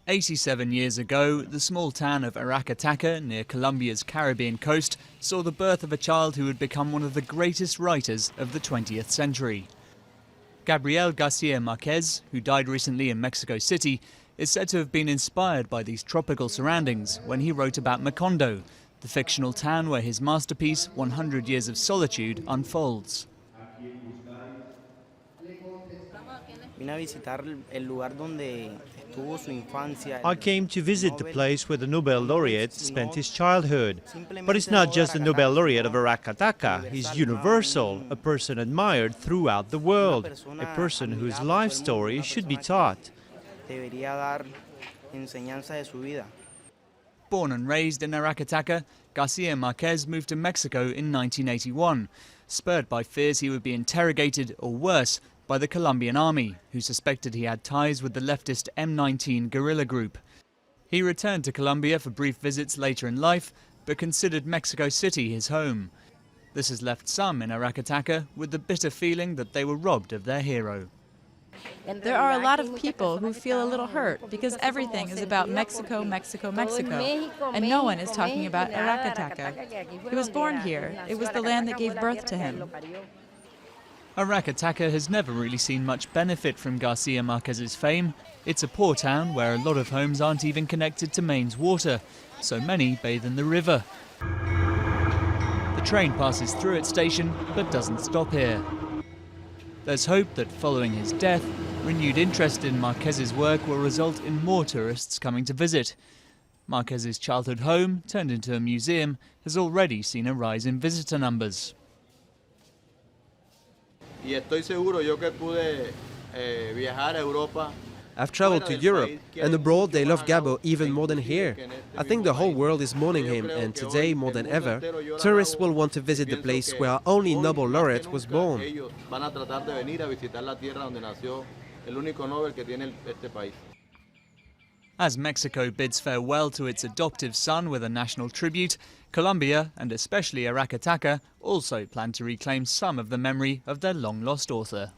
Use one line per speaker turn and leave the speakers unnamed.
87 years ago, the small town of Aracataca, near Colombia's Caribbean coast, saw the birth of a child who would become one of the greatest writers of the 20th century. Gabriel Garcia Marquez, who died recently in Mexico City, is said to have been inspired by these tropical surroundings when he wrote about Macondo, the fictional town where his masterpiece, 100 Years of Solitude, unfolds.
I came to visit the place where the Nobel laureate spent his childhood. But it's not just the Nobel laureate of Aracataca, he's universal, a person admired throughout the world, a person whose life story should be taught.
Born and raised in Aracataca, Garcia Marquez moved to Mexico in 1981, spurred by fears he would be interrogated, or worse, by the Colombian army, who suspected he had ties with the leftist M19 guerrilla group. He returned to Colombia for brief visits later in life, but considered Mexico City his home. This has left some in Aracataca with the bitter feeling that they were robbed of their hero.
There are a lot of people who feel a little hurt because everything is about Mexico, Mexico, Mexico, and no one is talking about Aracataca. He was born here. It was the land that gave birth to him.
Aracataca has never really seen much benefit from Garcia Marquez's fame. It's a poor town where a lot of homes aren't even connected to mains water, so many bathe in the river. The train passes through its station but doesn't stop here. There's hope that following his death, renewed interest in Marquez's work will result in more tourists coming to visit. Marquez's childhood home, turned into a museum, has already seen a rise in visitor numbers.
I've traveled to Europe, and abroad they love Gabo even more than here. I think the whole world is mourning him, and today, more than ever, tourists will want to visit the place where our only Nobel laureate was born.
As Mexico bids farewell to its adoptive son with a national tribute, Colombia, and especially Aracataca, also plan to reclaim some of the memory of their long-lost author.